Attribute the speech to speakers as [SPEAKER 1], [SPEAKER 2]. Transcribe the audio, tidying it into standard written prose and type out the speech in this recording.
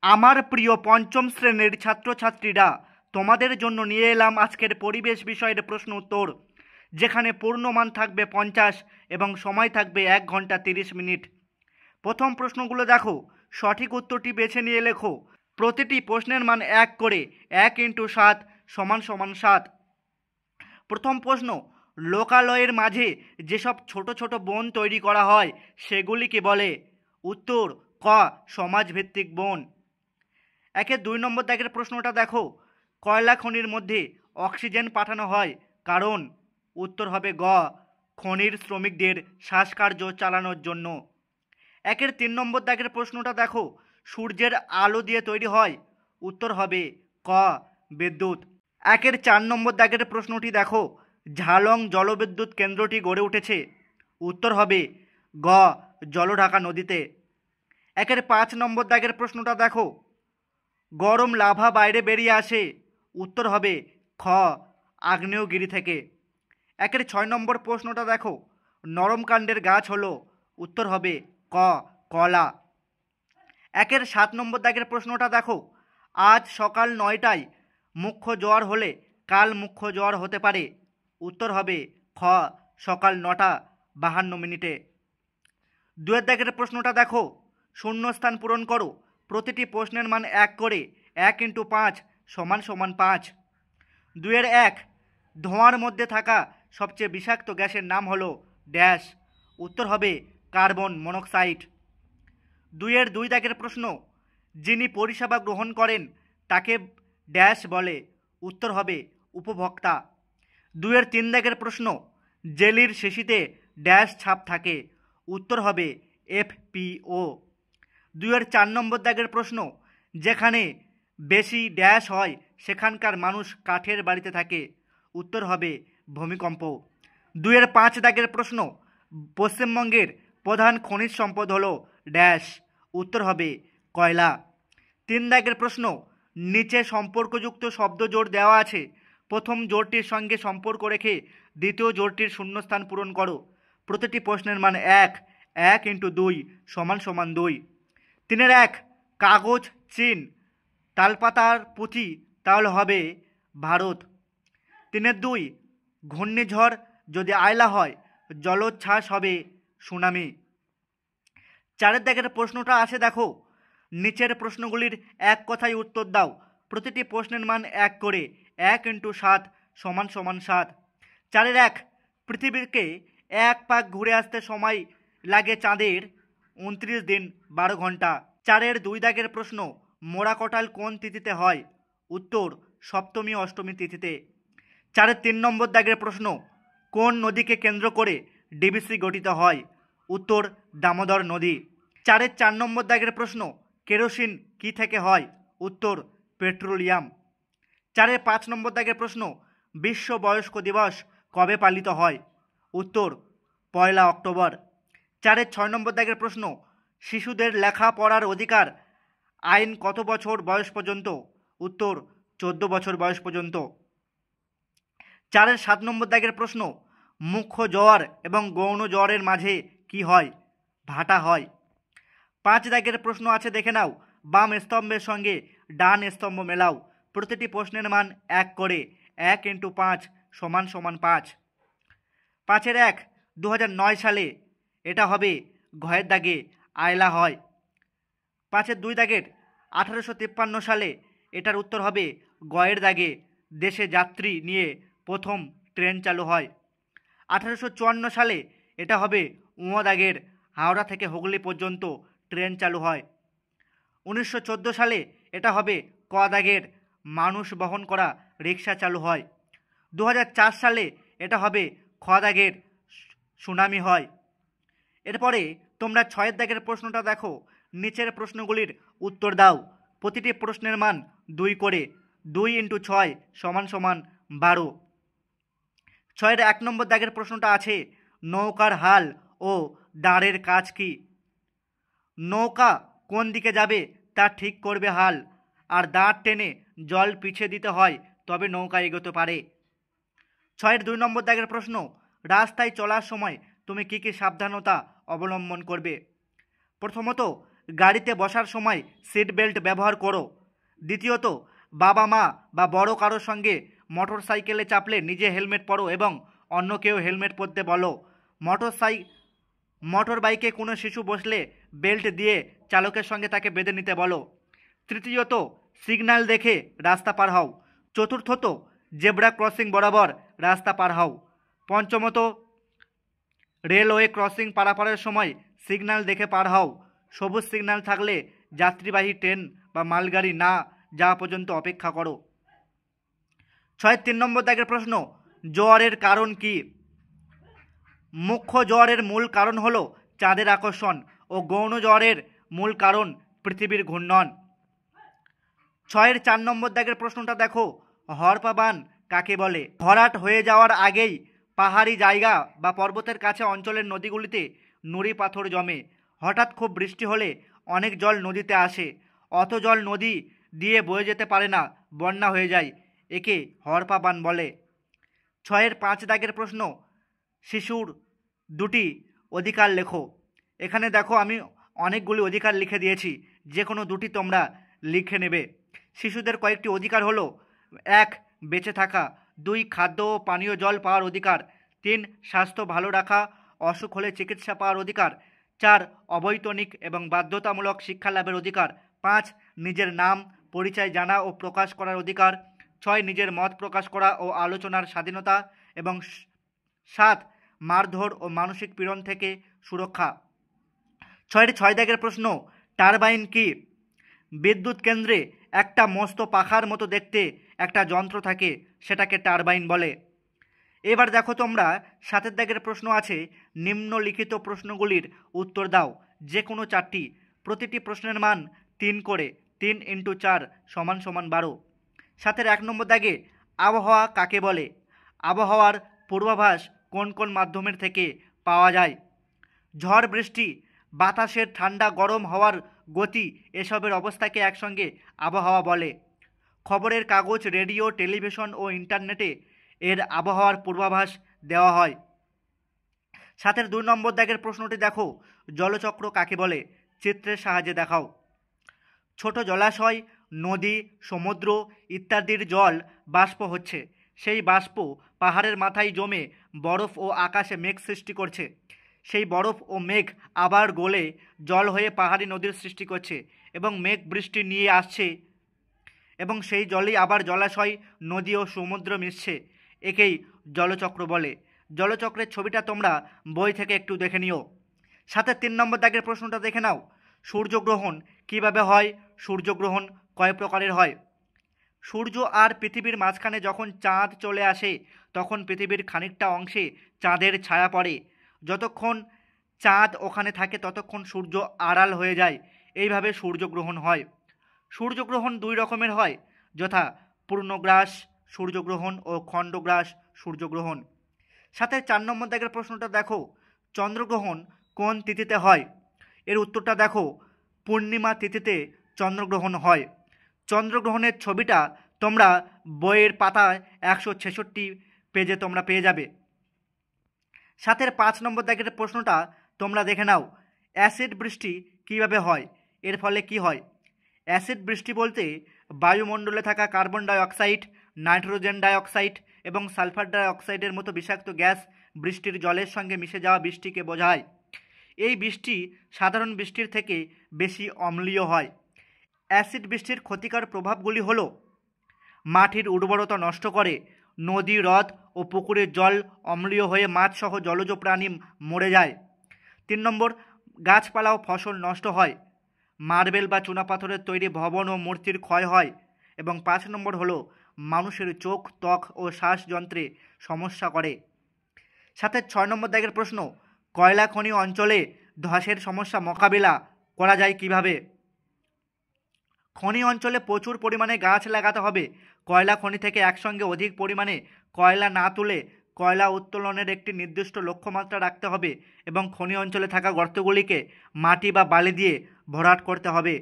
[SPEAKER 1] আমার প্রিয় পঞ্চম শ্রেণীর ছাত্রছাত্রীরা, তোমাদের জন্য নিয়ে এলাম আজকের পরিবেশ বিষয়ের প্রশ্ন উত্তর, যেখানে পূর্ণমান থাকবে 50 এবং সময় থাকবে 1 ঘন্টা 30 মিনিট। প্রথম প্রশ্নগুলো দেখো, সঠিক উত্তরটি বেছে নিয়ে লেখো। প্রতিটি প্রশ্নের মান 1 করে, 1 × 7 = 7। প্রথম প্রশ্ন, লোকালয়ের মাঝে যেসব ছোট ছোট বন তৈরি করা হয় সেগুলিকে বলে? উত্তর ক, সমাজভিত্তিক বন। 2 নম্বর দাগের প্রশ্নটা দেখো, কয়লা খনির মধ্যে অক্সিজেন পাঠানো হয় কারণ? উত্তর হবে গ, খনির শ্রমিকদের শ্বাসকার্য চালানোর জন্য। 3 নম্বর দাগের প্রশ্নটা দেখো, সূর্যের আলো দিয়ে তৈরি হয়? উত্তর হবে ক, বিদ্যুৎ। 4 নম্বর দাগের প্রশ্নটি দেখো, ঝালং জলবিদ্যুৎ কেন্দ্রটি গড়ে উঠেছে? উত্তর হবে গ, জলঢাকা নদীতে। 5 নম্বর দাগের প্রশ্নটা দেখো, গরম লাভা বাইরে বেরিয়ে আসে? উত্তর হবে খ, আগ্নেয়গিরি থেকে। 6 নম্বর প্রশ্নটা দেখো, নরম কাণ্ডের গাছ হলো? উত্তর হবে ক, কলা। 7 নম্বর দাগের প্রশ্নটা দেখো, আজ সকাল 9টায় মুখ্য জোয়ার হলে কাল মুখ্য জোয়ার হতে পারে? উত্তর হবে খ, সকাল 9টা 52 মিনিটে। 2 দাগের প্রশ্নটা দেখো, শূন্যস্থান পূরণ করো। প্রতিটি প্রশ্নের মান 1 করে, 1 × 5 = 5। 2 ধোঁয়ার মধ্যে থাকা সবচেয়ে বিষাক্ত গ্যাসের নাম হলো ড্যাশ? উত্তর হবে কার্বন মনোক্সাইড। 2 দাগের প্রশ্ন, যিনি পরিষেবা গ্রহণ করেন তাকে ড্যাশ বলে? উত্তর হবে উপভোক্তা। 3 দাগের প্রশ্ন, জেলির শিশিতে ড্যাশ ছাপ থাকে? উত্তর হবে FPO। 4 নম্বর দাগের প্রশ্ন, যেখানে বেশি ড্যাশ হয় সেখানকার মানুষ কাঠের বাড়িতে থাকে? উত্তর হবে ভূমিকম্প। 5 দাগের প্রশ্ন, পশ্চিমবঙ্গের প্রধান খনিজ সম্পদ হলো ড্যাশ? উত্তর হবে কয়লা। 3 দাগের প্রশ্ন, নিচে সম্পর্কযুক্ত শব্দ জোড় দেওয়া আছে, প্রথম জোড়টির সঙ্গে সম্পর্ক রেখে দ্বিতীয় জোড়টির শূন্যস্থান পূরণ করো। প্রতিটি প্রশ্নের মান 1, 1 × 2 = 2। 3 কাগজ চীন, তালপাতার পুঁথি তাহলে হবে ভারত। 3 ঘূর্ণিঝড় যদি আয়লা হয় জলোচ্ছ্বাস হবে সুনামি। 4 দাগের প্রশ্নটা আছে দেখো, নিচের প্রশ্নগুলির এক কথায় উত্তর দাও। প্রতিটি প্রশ্নের মান 1 করে, 1 × 7 = 7। 4 পৃথিবীকে 1 পাক ঘুরে আসতে সময় লাগে চাঁদের 29 দিন 12 ঘন্টা। 2 দাগের প্রশ্ন, মোড়া কটাল কোন তিথিতে হয়? উত্তর সপ্তমী অষ্টমী তিথিতে। 3 নম্বর দাগের প্রশ্ন, কোন নদীকে কেন্দ্র করে ডিবিসি গঠিত হয়? উত্তর দামোদর নদী। 4 নম্বর দাগের প্রশ্ন, কেরোসিন কি থেকে হয়? উত্তর পেট্রোলিয়াম। 5 নম্বর দাগের প্রশ্ন, বিশ্ব বয়স্ক দিবস কবে পালিত হয়? উত্তর 1 অক্টোবর। 6 নম্বর দাগের প্রশ্ন, শিশুদের লেখা পড়ার অধিকার আইন কত বছর বয়স পর্যন্ত? উত্তর 14 বছর বয়স পর্যন্ত। 7 নম্বর দাগের প্রশ্ন, মুখ্য জোয়ার এবং গৌণ জোয়ারের মাঝে কি হয়? ভাটা হয়। 5 দাগের প্রশ্ন আছে দেখে নাও, বাম স্তম্ভের সঙ্গে ডান স্তম্ভ মেলাও। প্রতিটি প্রশ্নের মান 1 করে, 1 × 5 = 5। 5 2009 সালে, এটা হবে ঘয়ের দাগে আয়লা হয়। 5 দাগের 1853 সালে, এটার উত্তর হবে গয়ের দাগে দেশে যাত্রী নিয়ে প্রথম ট্রেন চালু হয়। 1854 সালে, এটা হবে দাগের হাওড়া থেকে হুগলি পর্যন্ত ট্রেন চালু হয়। 1914 সালে, এটা হবে ক দাগের মানুষ বহন করা রিক্সা চালু হয়। 2004 সালে, এটা হবে খ দাগের সুনামি হয়। এরপরে তোমরা 6 দাগের প্রশ্নটা দেখো, নিচের প্রশ্নগুলির উত্তর দাও। প্রতিটি প্রশ্নের মান 2 করে, 2 × 6 = 12। 6 1 নম্বর দাগের প্রশ্নটা আছে, নৌকার হাল ও দাঁড়ের কাজ কি? নৌকা কোন দিকে যাবে তা ঠিক করবে হাল, আর দাঁড় টেনে জল পিছিয়ে দিতে হয়, তবে নৌকা এগোতে পারে। 6 2 নম্বর দাগের প্রশ্ন, রাস্তায় চলার সময় তুমি কী কী সাবধানতা অবলম্বন করবে? প্রথমত, গাড়িতে বসার সময় সিট বেল্ট ব্যবহার করো। দ্বিতীয়ত, বাবা মা বা বড় কারোর সঙ্গে মোটর সাইকেলে চাপলে নিজে হেলমেট পরো এবং অন্যকেও হেলমেট পরতে বলো। মোটর বাইকে কোনো শিশু বসলে বেল্ট দিয়ে চালকের সঙ্গে তাকে বেঁধে নিতে বলো। তৃতীয়ত, সিগন্যাল দেখে রাস্তা পার হও। চতুর্থত, জেব্রা ক্রসিং বরাবর রাস্তা পার হও। পঞ্চমত, রেলওয়ে ক্রসিং পারাপারের সময় সিগন্যাল দেখে পার হও। সবুজ সিগন্যাল থাকলে যাত্রীবাহী ট্রেন বা মালগাড়ি না যাওয়া পর্যন্ত অপেক্ষা করো। 3 নম্বর দাগের প্রশ্ন, জোয়ারের কারণ কি? মুখ্য জোয়ারের মূল কারণ হলো চাঁদের আকর্ষণ ও গৌণ জোয়ারের মূল কারণ পৃথিবীর ঘূর্ণন। 4 নম্বর দাগের প্রশ্নটা দেখো, হড়পা বান কাকে বলে? ভরাট হয়ে যাওয়ার আগেই পাহাড়ি জায়গা বা পর্বতের কাছে অঞ্চলের নদীগুলিতে নুড়ি পাথর জমে। হঠাৎ খুব বৃষ্টি হলে অনেক জল নদীতে আসে। অত জল নদী দিয়ে বয়ে যেতে পারে না, বন্যা হয়ে যায়। একে হড়পা বান বলে। 5 দাগের প্রশ্ন, শিশুর 2টি অধিকার লেখো। এখানে দেখো আমি অনেকগুলি অধিকার লিখে দিয়েছি, যে কোনো 2টি তোমরা লিখে নেবে। শিশুদের কয়েকটি অধিকার হলো: 1. বেঁচে থাকা, 2. খাদ্য ও পানীয় জল পাওয়ার অধিকার, 3. স্বাস্থ্য ভালো রাখা, অসুখ হলে চিকিৎসা পাওয়ার অধিকার, 4. অবৈতনিক এবং বাধ্যতামূলক শিক্ষা লাভের অধিকার, 5. নিজের নাম পরিচয় জানা ও প্রকাশ করার অধিকার, 6. নিজের মত প্রকাশ করা ও আলোচনার স্বাধীনতা এবং 7. মারধর ও মানসিক পীড়ন থেকে সুরক্ষা। 6 দাগের প্রশ্ন, টারবাইন কি? বিদ্যুৎ কেন্দ্রে একটা মস্ত পাখার মতো দেখতে একটা যন্ত্র থাকে, সেটাকে টারবাইন বলে। এবার দেখো তোমরা 7 দাগের প্রশ্ন আছে, নিম্নলিখিত প্রশ্নগুলির উত্তর দাও, যে কোনো 4টি। প্রতিটি প্রশ্নের মান 3 করে, 3 × 4 = 12। 7 1 নম্বর দাগে, আবহাওয়া কাকে বলে? আবহাওয়ার পূর্বাভাস কোন কোন মাধ্যমের থেকে পাওয়া যায়? ঝড় বৃষ্টি, বাতাসের ঠান্ডা গরম হওয়ার গতি, এসবের অবস্থাকে একসঙ্গে আবহাওয়া বলে। খবরের কাগজ, রেডিও, টেলিভিশন ও ইন্টারনেটে এর আবহাওয়ার পূর্বাভাস দেওয়া হয়। 7 2 নম্বর দাগের প্রশ্নটি দেখো, জলচক্র কাকে বলে? চিত্রের সাহায্যে দেখাও। ছোট জলাশয়, নদী, সমুদ্র ইত্যাদির জল বাষ্প হচ্ছে। সেই বাষ্প পাহাড়ের মাথায় জমে বরফ ও আকাশে মেঘ সৃষ্টি করছে। সেই বরফ ও মেঘ আবার গলে জল হয়ে পাহাড়ি নদীর সৃষ্টি করছে এবং মেঘ বৃষ্টি নিয়ে আসছে এবং সেই জলই আবার জলাশয়, নদী ও সমুদ্র মিশছে। একেই জলচক্র বলে। জলচক্রের ছবিটা তোমরা বই থেকে একটু দেখে নিও। 7 3 নম্বর দাগের প্রশ্নটা দেখে নাও, সূর্যগ্রহণ কিভাবে হয়? সূর্যগ্রহণ কয় প্রকারের হয়? সূর্য আর পৃথিবীর মাঝখানে যখন চাঁদ চলে আসে তখন পৃথিবীর খানিকটা অংশে চাঁদের ছায়া পড়ে। যতক্ষণ চাঁদ ওখানে থাকে ততক্ষণ সূর্য আড়াল হয়ে যায়। এইভাবে সূর্যগ্রহণ হয়। সূর্যগ্রহণ 2 রকমের হয়, যথা পূর্ণগ্রাস সূর্যগ্রহণ ও খণ্ডগ্রাস সূর্যগ্রহণ। সাথে 4 নম্বর দাগের প্রশ্নটা দেখো, চন্দ্রগ্রহণ কোন তিথিতে হয়? এর উত্তরটা দেখো, পূর্ণিমা তিথিতে চন্দ্রগ্রহণ হয়। চন্দ্রগ্রহণের ছবিটা তোমরা বইয়ের পাতায় 166 পেজে তোমরা পেয়ে যাবে। 7 5 নম্বর দাগের প্রশ্নটা তোমরা দেখে নাও, অ্যাসিড বৃষ্টি কিভাবে হয়? এর ফলে কি হয়? অ্যাসিড বৃষ্টি বলতে বায়ুমণ্ডলে থাকা কার্বন ডাইঅক্সাইড, নাইট্রোজেন ডাইঅক্সাইড এবং সালফার ডাইঅক্সাইডের মতো বিষাক্ত গ্যাস বৃষ্টির জলের সঙ্গে মিশে যাওয়া বৃষ্টিকে বোঝায়। এই বৃষ্টি সাধারণ বৃষ্টির থেকে বেশি অম্লীয় হয়। অ্যাসিড বৃষ্টির ক্ষতিকর প্রভাবগুলি হলো, মাটির উর্বরতা নষ্ট করে, নদী, হ্রদ ও পুকুরের জল অম্লীয় হয়ে মাছসহ জলজ প্রাণী মরে যায়। 3 নম্বর, গাছপালা ও ফসল নষ্ট হয়, মার্বেল বা চুনাপাথরের তৈরি ভবন ও মূর্তির ক্ষয় হয় এবং 5 নম্বর হলো মানুষের চোখ, ত্বক ও শ্বাসযন্ত্রে সমস্যা করে। সাথে 6 নম্বর দাগের প্রশ্ন, কয়লা খনি অঞ্চলে ধসের সমস্যা মোকাবিলা করা যায় কিভাবে? খনি অঞ্চলে প্রচুর পরিমাণে গাছ লাগাতে হবে। কয়লা খনি থেকে একসঙ্গে অধিক পরিমাণে কয়লা না তুলে কয়লা উত্তোলনের একটি নির্দিষ্ট লক্ষ্যমাত্রা রাখতে হবে এবং খনি অঞ্চলে থাকা গর্তগুলিকে মাটি বা বালি দিয়ে ভরাট করতে হবে।